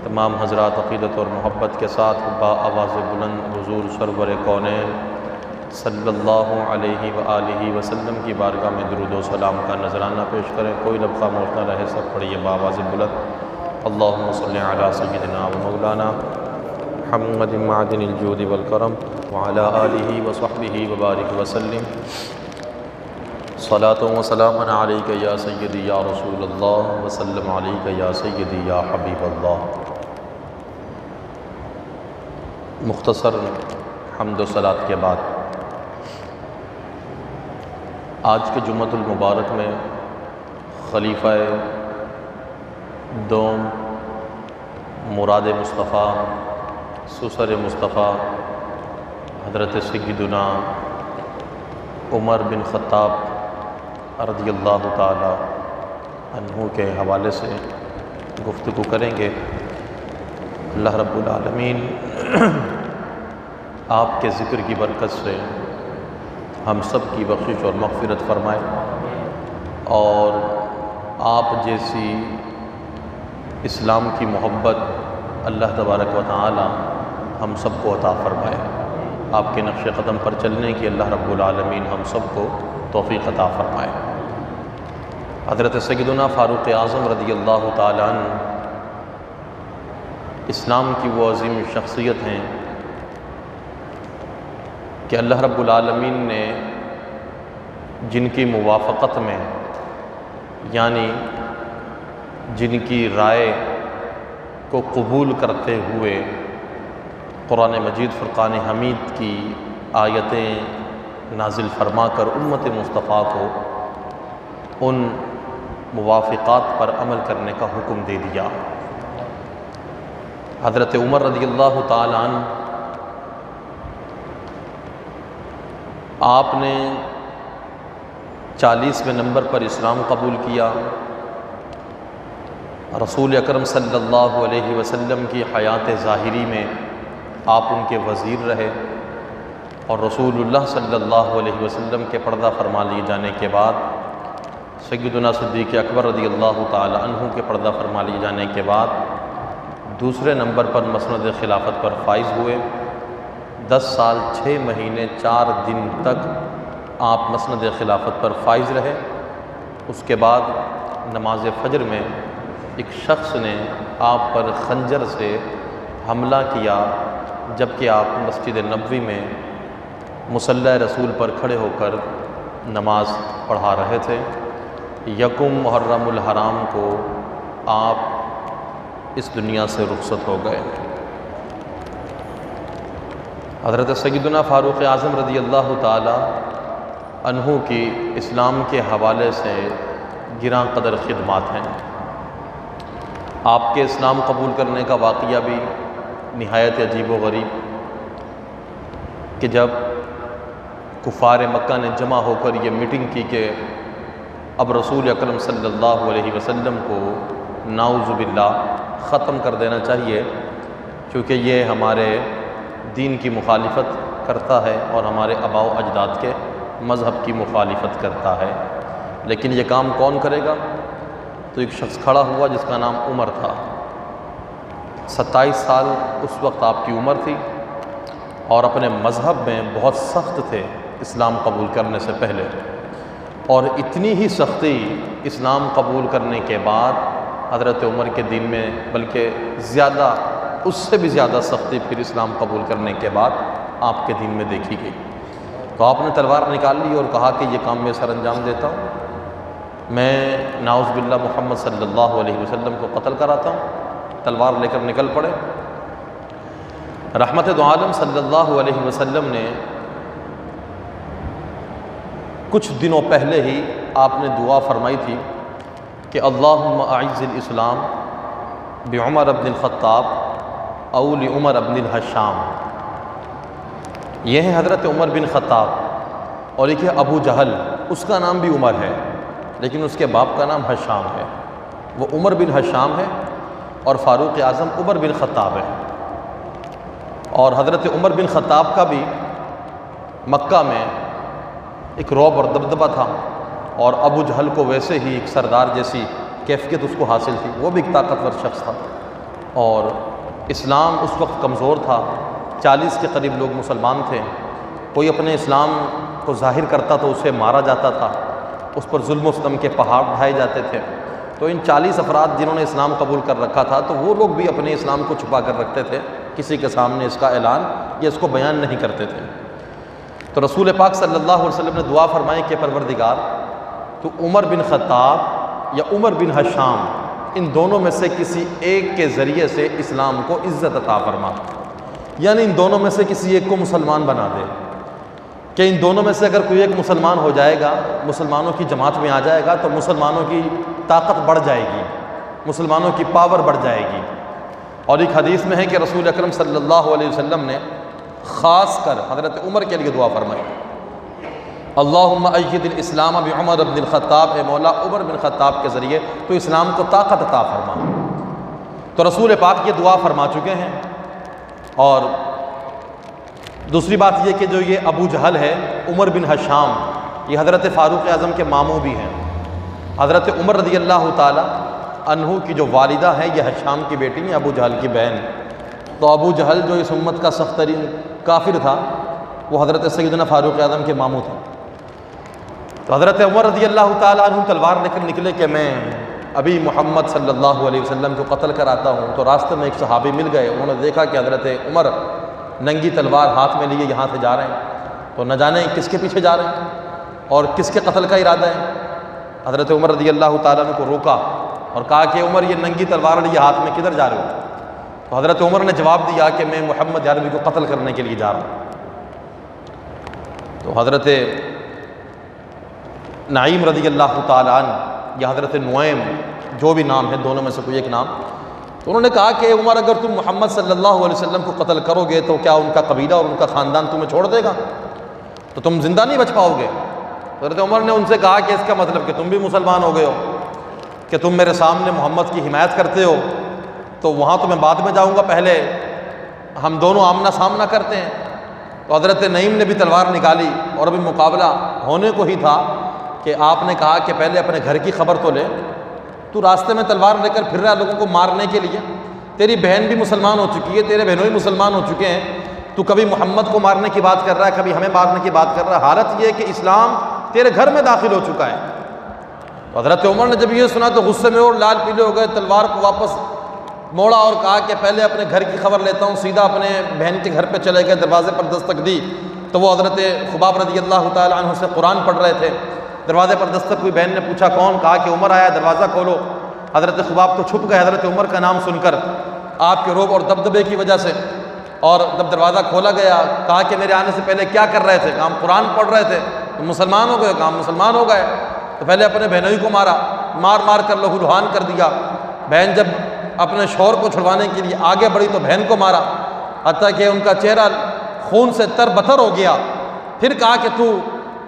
تمام حضرات عقیدت اور محبت کے ساتھ با آواز بلند حضور سرور کونین صلی اللہ علیہ وآلہ وسلم کی بارگاہ میں درود و سلام کا نذرانہ پیش کریں۔ کوئی لب خاموش نہ رہے، سب پڑھیے با آواز بلند، اللہم صلی علی سیدنا و مولانا محمد معدن الجود والکرم وعلی آلہ وصحبہ وبارک وسلم۔ صلاۃ و سلام علیک یا سیدی یا رسول اللہ وسلم علیک یا سیدی یا حبیب اللہ۔ مختصر حمد و صلات کے بعد آج کے جمعۃ المبارک میں خلیفہ دوم مراد مصطفیٰ سسر مصطفیٰ حضرت سیدنا عمر بن خطاب رضی اللہ تعالی عنہ کے حوالے سے گفتگو کریں گے۔ اللہ رب العالمین آپ کے ذکر کی برکت سے ہم سب کی بخشش اور مغفرت فرمائے، اور آپ جیسی اسلام کی محبت اللہ تبارک و تعالی ہم سب کو عطا فرمائے۔ آپ کے نقش قدم پر چلنے کی اللہ رب العالمین ہم سب کو توفیق عطا فرمائے۔ حضرت سیدنا فاروق اعظم رضی اللہ تعالیٰ عنہ اسلام کی وہ عظیم شخصیت ہیں کہ اللہ رب العالمین نے جن کی موافقت میں، یعنی جن کی رائے کو قبول کرتے ہوئے قرآن مجید فرقان حمید کی آیتیں نازل فرما کر امت مصطفیٰ کو ان موافقات پر عمل کرنے کا حکم دے دیا۔ حضرت عمر رضی اللہ تعالی عنہ آپ نے 40ویں نمبر پر اسلام قبول کیا۔ رسول اکرم صلی اللہ علیہ وسلم کی حیات ظاہری میں آپ ان کے وزیر رہے، اور رسول اللہ صلی اللہ علیہ وسلم کے پردہ فرما لیے جانے کے بعد سیدنا صدیق اکبر رضی اللہ تعالی عنہ کے پردہ فرما لیے جانے کے بعد دوسرے نمبر پر مسند خلافت پر فائز ہوئے۔ 10 سال 6 مہینے 4 دن تک آپ مسند خلافت پر فائز رہے۔ اس کے بعد نماز فجر میں ایک شخص نے آپ پر خنجر سے حملہ کیا، جبکہ آپ مسجد نبوی میں مصلی رسول پر کھڑے ہو کر نماز پڑھا رہے تھے۔ یکم محرم الحرام کو آپ اس دنیا سے رخصت ہو گئے۔ حضرت سیدنا فاروق اعظم رضی اللہ تعالی عنہ کی اسلام کے حوالے سے گراں قدر خدمات ہیں۔ آپ کے اسلام قبول کرنے کا واقعہ بھی نہایت عجیب و غریب کہ جب کفار مکہ نے جمع ہو کر یہ میٹنگ کی کہ اب رسول اکرم صلی اللہ علیہ وسلم کو نعوذ باللہ ختم کر دینا چاہیے، کیونکہ یہ ہمارے دین کی مخالفت کرتا ہے اور ہمارے آباء و اجداد کے مذہب کی مخالفت کرتا ہے، لیکن یہ کام کون کرے گا؟ تو ایک شخص کھڑا ہوا جس کا نام عمر تھا۔ 27 سال اس وقت آپ کی عمر تھی، اور اپنے مذہب میں بہت سخت تھے اسلام قبول کرنے سے پہلے، اور اتنی ہی سختی اسلام قبول کرنے کے بعد حضرت عمر کے دین میں، بلکہ زیادہ اس سے بھی زیادہ سختی پھر اسلام قبول کرنے کے بعد آپ کے دین میں دیکھی گئی۔ تو آپ نے تلوار نکال لی اور کہا کہ یہ کام میں سر انجام دیتا ہوں، میں نعوذ باللہ محمد صلی اللہ علیہ وسلم کو قتل کراتا ہوں۔ تلوار لے کر نکل پڑے۔ رحمت دو عالم صلی اللہ علیہ وسلم نے کچھ دنوں پہلے ہی آپ نے دعا فرمائی تھی کہ اللہم اعز الاسلام بعمر بن الخطاب او لعمر بن الحشام۔ یہ ہے حضرت عمر بن خطاب، اور ایک ہے ابو جہل، اس کا نام بھی عمر ہے لیکن اس کے باپ کا نام حشام ہے۔ وہ عمر بن حشام ہے اور فاروق اعظم عمر بن خطاب ہے۔ اور حضرت عمر بن خطاب کا بھی مکہ میں ایک رعب اور دبدبہ تھا، اور ابو جہل کو ویسے ہی ایک سردار جیسی کیفیت اس کو حاصل تھی، وہ بھی ایک طاقتور شخص تھا، اور اسلام اس وقت کمزور تھا، 40 کے قریب لوگ مسلمان تھے، کوئی اپنے اسلام کو ظاہر کرتا تو اسے مارا جاتا تھا، اس پر ظلم و ستم کے پہاڑ ڈھائے جاتے تھے۔ تو ان 40 افراد جنہوں نے اسلام قبول کر رکھا تھا، تو وہ لوگ بھی اپنے اسلام کو چھپا کر رکھتے تھے، کسی کے سامنے اس کا اعلان یا اس کو بیان نہیں کرتے تھے۔ تو رسول پاک صلی اللہ علیہ وسلم نے دعا فرمائی کہ پروردگار تو عمر بن خطاب یا عمر بن حشام، ان دونوں میں سے کسی ایک کے ذریعے سے اسلام کو عزت عطا فرما، یعنی ان دونوں میں سے کسی ایک کو مسلمان بنا دے، کہ ان دونوں میں سے اگر کوئی ایک مسلمان ہو جائے گا، مسلمانوں کی جماعت میں آ جائے گا، تو مسلمانوں کی طاقت بڑھ جائے گی، مسلمانوں کی پاور بڑھ جائے گی۔ اور ایک حدیث میں ہے کہ رسول اکرم صلی اللہ علیہ وسلم نے خاص کر حضرت عمر کے لیے دعا فرمائی، اللہم اید الاسلام بعمر بن الخطاب، اے مولا عمر بن خطاب کے ذریعے تو اسلام کو طاقت عطا فرما۔ تو رسول پاک یہ دعا فرما چکے ہیں۔ اور دوسری بات یہ کہ جو یہ ابو جہل ہے، عمر بن حشام، یہ حضرت فاروق اعظم کے ماموں بھی ہیں۔ حضرت عمر رضی اللہ تعالی عنہ کی جو والدہ ہیں یہ حشام کی بیٹی ہیں، ابو جہل کی بہن۔ تو ابو جہل جو اس امت کا سخت ترین کافر تھا، وہ حضرت سیدنا فاروق اعظم کے ماموں تھے۔ تو حضرت عمر رضی اللہ تعالی عنہ تلوار لے کر نکلے کہ میں ابھی محمد صلی اللہ علیہ وسلم کو قتل کراتا ہوں۔ تو راستے میں ایک صحابی مل گئے، انہوں نے دیکھا کہ حضرت عمر ننگی تلوار ہاتھ میں لیے یہاں سے جا رہے ہیں، تو نہ جانے کس کے پیچھے جا رہے ہیں اور کس کے قتل کا ارادہ ہے۔ حضرت عمر رضی اللہ تعالیٰ عنہ کو روکا اور کہا کہ عمر یہ ننگی تلوار لیے ہاتھ میں کدھر جا رہے ہو؟ تو حضرت عمر نے جواب دیا کہ میں محمد عربی کو قتل کرنے کے لیے جا رہا ہوں۔ تو حضرت نعیم رضی اللہ تعالیٰ عنہ یا حضرت نعیم، جو بھی نام ہے دونوں میں سے کوئی ایک نام، تو انہوں نے کہا کہ عمر اگر تم محمد صلی اللہ علیہ وسلم کو قتل کرو گے تو کیا ان کا قبیلہ اور ان کا خاندان تمہیں چھوڑ دے گا؟ تو تم زندہ نہیں بچ پاؤ گے۔ حضرت عمر نے ان سے کہا کہ اس کا مطلب کہ تم بھی مسلمان ہو گئے ہو، کہ تم میرے سامنے محمد کی حمایت کرتے ہو، تو وہاں تو میں بعد میں جاؤں گا، پہلے ہم دونوں آمنا سامنا کرتے ہیں۔ تو حضرت نعیم نے بھی تلوار نکالی اور ابھی مقابلہ ہونے کو ہی تھا کہ آپ نے کہا کہ پہلے اپنے گھر کی خبر تو لے، تو راستے میں تلوار لے کر پھر رہا لوگوں کو مارنے کے لیے، تیری بہن بھی مسلمان ہو چکی ہے، تیرے بہنوں بھی مسلمان ہو چکے ہیں، تو کبھی محمد کو مارنے کی بات کر رہا ہے، کبھی ہمیں مارنے کی بات کر رہا ہے۔ حالت یہ ہے کہ اسلام تیرے گھر میں داخل ہو چکا ہے۔ تو حضرت عمر نے جب یہ سنا تو غصے میں اور لال پیلے ہو گئے، تلوار کو واپس موڑا اور کہا کہ پہلے اپنے گھر کی خبر لیتا ہوں۔ سیدھا اپنے بہن کے گھر پہ چلے گئے، دروازے پر دستک دی تو وہ حضرت خباب رضی اللہ تعالی عنہ سے قرآن پڑھ رہے تھے۔ دروازے پر دستک ہوئی، بہن نے پوچھا کون؟ کہا کہ عمر آیا، دروازہ کھولو۔ حضرت خباب تو چھپ گئے حضرت عمر کا نام سن کر، آپ کے رعب اور دبدبے کی وجہ سے۔ اور جب دروازہ کھولا گیا، کہا کہ میرے آنے سے پہلے کیا کر رہے تھے؟ کہا ہم قرآن پڑھ رہے تھے۔ تو مسلمان ہو گئے؟ کہا مسلمان ہو گئے۔ تو پہلے اپنے بہنوئی کو مارا، مار مار کر لہو لہان کر دیا۔ بہن جب اپنے شوہر کو چھڑوانے کے لیے آگے بڑھی تو بہن کو مارا، حتیٰ کہ ان کا چہرہ خون سے تر بتر ہو گیا۔ پھر کہا کہ تو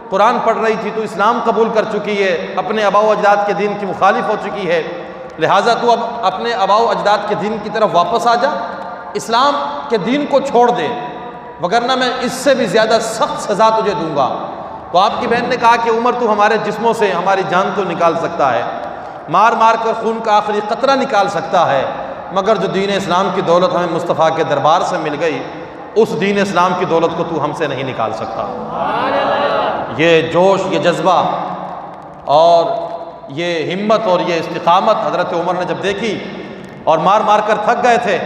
قرآن پڑھ رہی تھی، تو اسلام قبول کر چکی ہے، اپنے آباء و اجداد کے دین کی مخالف ہو چکی ہے، لہٰذا تو اب اپنے آباء و اجداد کے دین کی طرف واپس آ جا، اسلام کے دین کو چھوڑ دے، وگرنہ میں اس سے بھی زیادہ سخت سزا تجھے دوں گا۔ تو آپ کی بہن نے کہا کہ عمر تو ہمارے جسموں سے ہماری جان تو نکال سکتا ہے، مار مار کر خون کا آخری قطرہ نکال سکتا ہے، مگر جو دین اسلام کی دولت ہمیں مصطفیٰ کے دربار سے مل گئی، اس دین اسلام کی دولت کو تو ہم سے نہیں نکال سکتا۔ یہ جوش، یہ جذبہ اور یہ ہمت اور یہ استقامت حضرت عمر نے جب دیکھی اور مار مار کر تھک گئے تھے،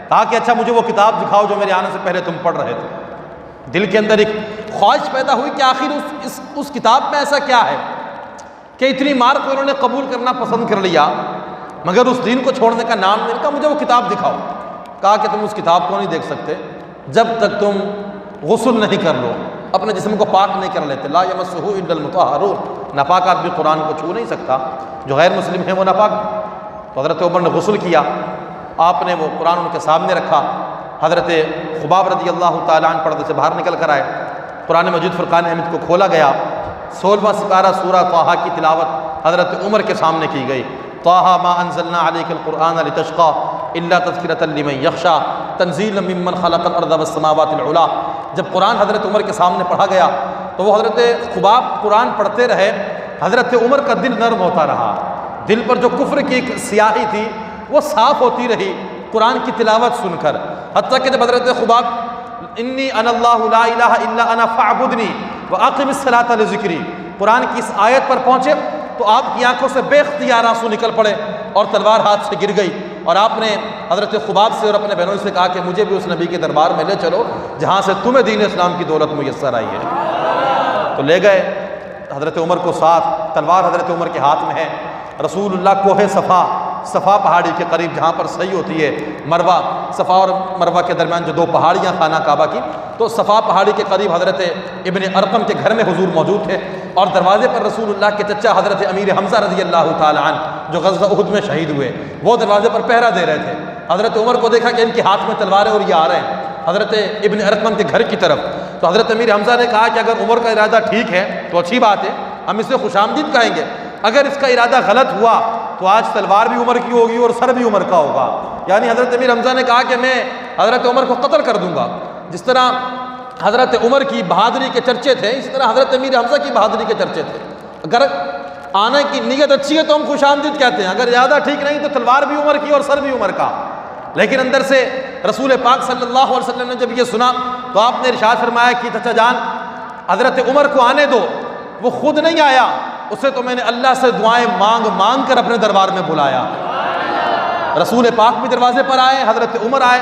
کہا کہ اچھا مجھے وہ کتاب دکھاؤ جو میرے آنے سے پہلے تم پڑھ رہے تھے۔ دل کے اندر ایک خواہش پیدا ہوئی کہ آخر اس کتاب میں ایسا کیا ہے کہ اتنی مار کو انہوں نے قبول کرنا پسند کر لیا، مگر اس دین کو چھوڑنے کا نام نہیں۔ کہا مجھے وہ کتاب دکھاؤ۔ کہا کہ تم اس کتاب کو نہیں دیکھ سکتے جب تک تم غسل نہیں کر لو، اپنے جسم کو پاک نہیں کر لیتے۔ لا یمسہ الا المطہرون، ناپاک آدمی قرآن کو چھو نہیں سکتا، جو غیر مسلم ہے وہ ناپاک۔ تو حضرت عمر نے غسل کیا، آپ نے وہ قرآن ان کے سامنے رکھا۔ حضرت خباب رضی اللہ تعالیٰ عنہ پردے سے باہر نکل کر آئے، قرآن مجید فرقان حمید کو کھولا گیا، 16واں سپارہ سورہ طٰہٰ کی تلاوت حضرت عمر کے سامنے کی گئی۔ طٰہٰ ما انزلنا علیک القرآن لتشقیٰ الا تذکرۃ لمن یخشیٰ تنزیلا ممن خلق الارض والسماوات العلیٰ۔ جب قرآن حضرت عمر کے سامنے پڑھا گیا تو وہ حضرت خباب قرآن پڑھتے رہے، حضرت عمر کا دل نرم ہوتا رہا، دل پر جو کفر کی ایک سیاہی تھی وہ صاف ہوتی رہی، قرآن کی تلاوت سن کر، حتیٰ کہ جب حضرت خباب انی انا اللہ لا الہ الا انا فاعبدنی واقم الصلاۃ لذکری قرآن کی اس آیت پر پہنچے تو آپ کی آنکھوں سے بے اختیار آنسو نکل پڑے اور تلوار ہاتھ سے گر گئی، اور آپ نے حضرت خباب سے اور اپنے بہنوں سے کہا کہ مجھے بھی اس نبی کے دربار میں لے چلو جہاں سے تمہیں دین اسلام کی دولت میسر آئی ہے۔ تو لے گئے حضرت عمر کو ساتھ، تلوار حضرت عمر کے ہاتھ میں ہے۔ رسول اللہ کوہ صفا پہاڑی کے قریب جہاں پر صحیح ہوتی ہے مروہ، صفا اور مروہ کے درمیان جو دو پہاڑیاں خانہ کعبہ کی، تو صفا پہاڑی کے قریب حضرت ابن ارقم کے گھر میں حضور موجود تھے، اور دروازے پر رسول اللہ کے چچا حضرت امیر حمزہ رضی اللہ تعالی عنہ جو غزوہ احد میں شہید ہوئے، وہ دروازے پر پہرا دے رہے تھے۔ حضرت عمر کو دیکھا کہ ان کے ہاتھ میں تلواریں اور یہ آ رہے ہیں حضرت ابن ارقم کے گھر کی طرف، تو حضرت امیر حمزہ نے کہا کہ اگر عمر کا ارادہ ٹھیک ہے تو اچھی بات ہے، ہم اسے خوش آمدید کہیں گے، اگر اس کا ارادہ غلط ہوا تو آج تلوار بھی عمر کی ہوگی اور سر بھی عمر کا ہوگا۔ یعنی حضرت امیر حمزہ نے کہا کہ میں حضرت عمر کو قتل کر دوں گا۔ جس طرح حضرت عمر کی بہادری کے چرچے تھے، اسی طرح حضرت امیر حمزہ کی بہادری کے چرچے تھے۔ اگر آنے کی نیت اچھی ہے تو ہم خوش آمدید کہتے ہیں، اگر ارادہ ٹھیک نہیں تو تلوار بھی عمر کی اور سر بھی عمر کا۔ لیکن اندر سے رسول پاک صلی اللہ علیہ وسلم نے جب یہ سنا تو آپ نے ارشاد فرمایا کہ چچا جان حضرت عمر کو آنے دو، وہ خود نہیں آیا، اسے تو میں نے اللہ سے دعائیں مانگ مانگ کر اپنے دربار میں بلایا۔ رسول پاک بھی دروازے پر آئے، حضرت عمر آئے،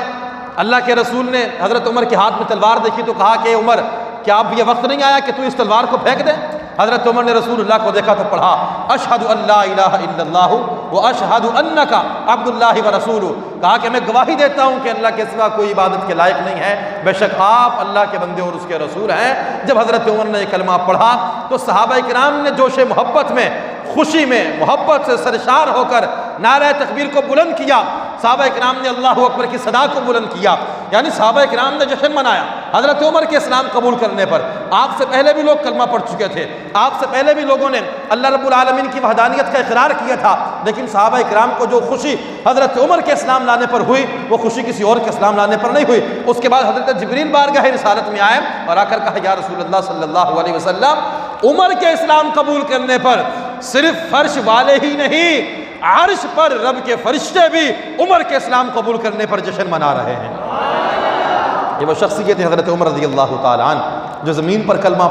اللہ کے رسول نے حضرت عمر کے ہاتھ میں تلوار دیکھی تو کہا کہ عمر کیا اب یہ وقت نہیں آیا کہ تو اس تلوار کو پھینک دے؟ حضرت عمر نے رسول اللہ کو دیکھا تو پڑھا اشہد ان لا الہ الا اللہ واشہد انک عبد اللہ ورسولہ، کہا کہ میں گواہی دیتا ہوں کہ اللہ کے سوا کوئی عبادت کے لائق نہیں ہے، بے شک آپ اللہ کے بندے اور اس کے رسول ہیں۔ جب حضرت عمر نے یہ کلمہ پڑھا تو صحابہ کرام نے جوش محبت میں، خوشی میں، محبت سے سرشار ہو کر نعرہ تکبیر کو بلند کیا، صحابہ کرام نے اللہ اکبر کی صدا کو بلند کیا، یعنی صحابہ کرام نے جشن منایا حضرت عمر کے اسلام قبول کرنے پر۔ آپ سے پہلے بھی لوگ کلمہ پڑھ چکے تھے، آپ سے پہلے بھی لوگوں نے اللہ رب العالمین کی وحدانیت کا اقرار کیا تھا، لیکن صحابہ کرام کو جو خوشی حضرت عمر کے اسلام لانے پر ہوئی وہ خوشی کسی اور کے اسلام لانے پر نہیں ہوئی۔ اس کے بعد حضرت جبریل بارگاہ رسالت میں آئے اور آ کر کہا یا رسول اللہ صلی اللہ علیہ وسلم عمر کے اسلام قبول کرنے پر صرف فرش والے ہی نہیں، عرش پر رب کے فرشتے بھی عمر کے اسلام قبول کرنے پر جشن منا رہے ہیں۔ یہ وہ شخصیت ہے حضرت عمر رضی اللہ تعالی عنہ، جو زمین پر کلمہ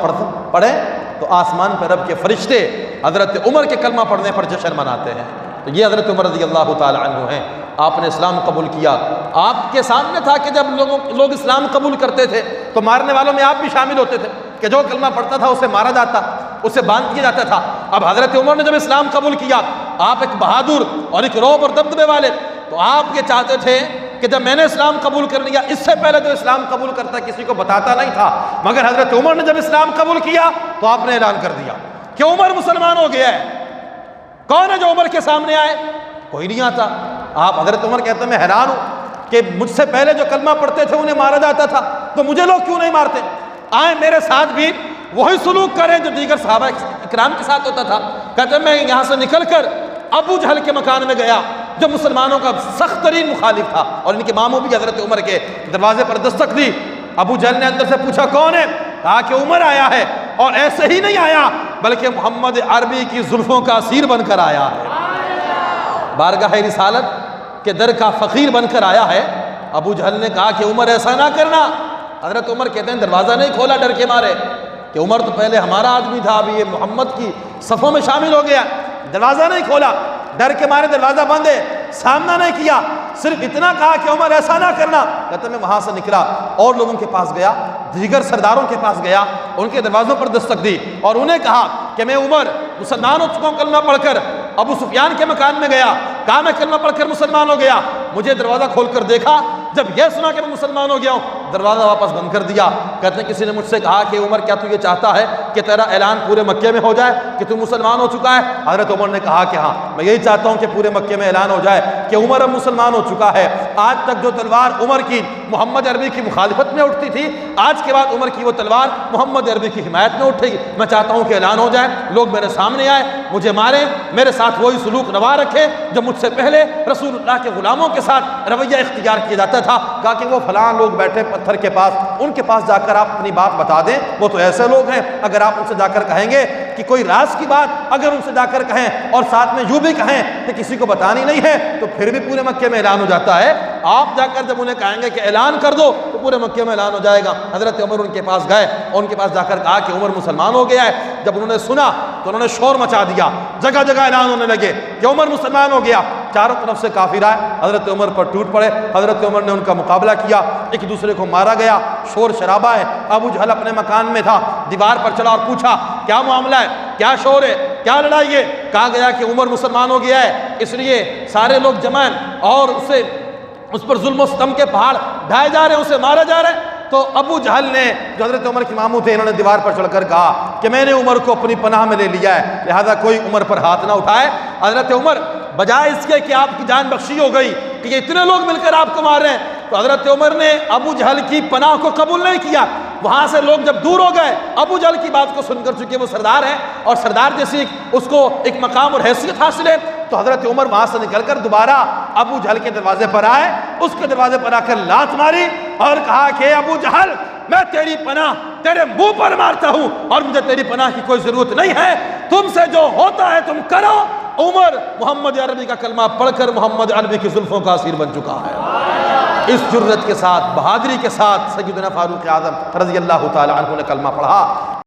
پڑھے تو آسمان پر رب کے فرشتے حضرت عمر کے کلمہ پڑھنے پر جشن مناتے ہیں۔ تو یہ حضرت عمر رضی اللہ تعالی عنہ ہیں، آپ نے اسلام قبول کیا۔ آپ کے سامنے تھا کہ جب لوگ اسلام قبول کرتے تھے تو مارنے والوں میں آپ بھی شامل ہوتے تھے کہ جو کلمہ پڑھتا تھا اسے مارا جاتا، اسے باندھ کیا جاتا تھا۔ اب حضرت عمر نے جب اسلام قبول کیا، آپ ایک بہادر اور ایک رعب اور دبدبے والے، تو آپ یہ چاہتے تھے کہ جب میں نے اسلام قبول کر لیا، اس سے پہلے جو اسلام قبول کرتا کسی کو بتاتا نہیں تھا، مگر حضرت عمر نے جب اسلام قبول کیا تو آپ نے اعلان کر دیا کہ عمر مسلمان ہو گیا ہے۔ کون ہے جو عمر کے سامنے آئے؟ کوئی نہیں آتا۔ آپ حضرت عمر کہتے ہیں میں حیران ہوں کہ مجھ سے پہلے جو کلمہ پڑھتے تھے انہیں مارا جاتا تھا، تو مجھے لوگ کیوں نہیں مارتے؟ آئیں میرے ساتھ بھی وہی سلوک کریں جو دیگر صحابہ اکرام کے ساتھ ہوتا تھا۔ کہتے ہیں میں یہاں سے نکل کر ابو جہل کے مکان میں گیا جو مسلمانوں کا سخت ترین مخالف تھا، اور ان کے ماموں بھی حضرت عمر کے دروازے پر دستک دی۔ ابو جہل نے اندر سے پوچھا کون ہے؟ کہا کہ عمر آیا ہے، اور ایسے ہی نہیں آیا بلکہ محمد عربی کی زلفوں کا اسیر بن کر آیا ہے، بارگاہ رسالت کے در کا فقیر بن کر آیا ہے۔ ابو جہل نے کہا کہ عمر ایسا نہ کرنا۔ حضرت عمر کہتے ہیں دروازہ نہیں کھولا ڈر کے مارے کہ عمر تو پہلے ہمارا آدمی تھا، ابھی یہ محمد کی صفوں میں شامل ہو گیا، دروازہ نہیں کھولا، ڈر کے مارے دروازہ بند ہے، سامنا نہیں کیا، صرف اتنا کہا کہ عمر ایسا نہ کرنا۔ کہتے میں وہاں سے نکلا اور لوگوں کے پاس گیا، دیگر سرداروں کے پاس گیا، ان کے دروازوں پر دستک دی اور انہیں کہا کہ میں عمر مسلمان ہو چکا ہوں کلمہ پڑھ کر۔ ابو سفیان کے مکان میں گیا، کہا میں کلمہ پڑھ کر مسلمان ہو گیا، مجھے دروازہ کھول کر دیکھا، جب یہ سنا کہ میں مسلمان ہو گیا ہوں دروازہ واپس بند کر دیا۔ کہتے ہیں کسی نے مجھ سے کہا کہ عمر کیا تو یہ چاہتا ہے کہ تیرا اعلان پورے مکے میں ہو جائے کہ تو مسلمان ہو چکا ہے؟ حضرت عمر نے کہا کہ ہاں میں یہی چاہتا ہوں کہ پورے مکے میں اعلان ہو جائے کہ عمر اب مسلمان ہو چکا ہے۔ آج تک جو تلوار عمر کی محمد عربی کی مخالفت میں اٹھتی تھی، آج کے بعد عمر کی وہ تلوار محمد عربی کی حمایت میں اٹھے گی۔ میں چاہتا ہوں کہ اعلان ہو جائے، لوگ میرے سامنے آئے، مجھے مارے، میرے ساتھ وہی سلوک روا رکھے جو مجھ سے پہلے رسول اللہ کے غلاموں کے ساتھ رویہ اختیار کیا جاتا تھا۔ کہا کہ وہ فلاں لوگ بیٹھے پتھر کے پاس، ان کے پاس جا کر آپ اپنی بات بتا دیں، وہ تو ایسے لوگ ہیں اگر آپ ان سے جا کر کہیں گے کہ کوئی راز کی بات اگر ان سے جا کر کہیں اور ساتھ میں یوں بھی کہیں کہ کسی کو بتانی نہیں ہے تو پھر بھی پورے مکے میں اعلان ہو جاتا ہے آپ جا کر جب انہیں کہیں گے کہ اعلان کر دو تو پورے مکے میں اعلان ہو جائے گا۔ حضرت عمر ان کے پاس گئے اور ان کے پاس جا کر کہا کہ عمر مسلمان ہو گیا ہے۔ جب انہوں نے سنا تو انہوں نے شور مچا دیا، جگہ جگہ اعلان ہونے لگے کہ عمر مسلمان ہو گیا۔ چاروں طرف سے کافر آئے، حضرت عمر پر ٹوٹ پڑے، حضرت عمر نے ان کا مقابلہ کیا، ایک دوسرے کو مارا گیا، شور شرابہ ہے۔ ابو جہل اپنے مکان میں تھا، دیوار پر چڑھا اور پوچھا کیا معاملہ ہے، کیا شور ہے، کیا لڑائی ہے؟ کہا گیا کہ عمر مسلمان ہو گیا ہے، اس لیے سارے لوگ جمع ہیں اور اس پر ظلم و ستم کے پہاڑ ڈھائے جا رہے ہیں، اسے مارا جا رہا ہے۔ تو ابو جہل نے جو حضرت عمر کے ماموں تھے، انہوں نے دیوار پر چڑھ کر کہا کہ میں نے عمر کو اپنی پناہ میں لے لیا ہے، لہذا کوئی عمر پر ہاتھ نہ اٹھائے۔ حضرت عمر بجائے اس کے کہ آپ کی جان بخشی ہو گئی کہ یہ اتنے لوگ مل کر آپ کو مار رہے ہیں، تو حضرت عمر نے ابو جہل کی پناہ کو قبول نہیں کیا۔ وہاں سے لوگ جب دور ہو گئے، ابو جہل کی بات کو سن کر، چونکہ وہ سردار ہے اور سردار جیسی اس کو ایک مقام اور حیثیت حاصل ہے، تو حضرت عمر وہاں سے نکل کر دوبارہ ابو جہل کے دروازے پر آئے، اس کے دروازے پر آ کر لات ماری اور کہا کہ ابو جہل، میں تیری پناہ تیرے منہ پر مارتا ہوں اور مجھے تیری پناہ کی کوئی ضرورت نہیں ہے، تم سے جو ہوتا ہے تم کرو۔ عمر محمد عربی کا کلمہ پڑھ کر محمد عربی کی زلفوں کا اسیر بن چکا ہے۔ اس جرت کے ساتھ، بہادری کے ساتھ سیدنا فاروق اعظم رضی اللہ تعالی عنہ نے کلمہ پڑھا۔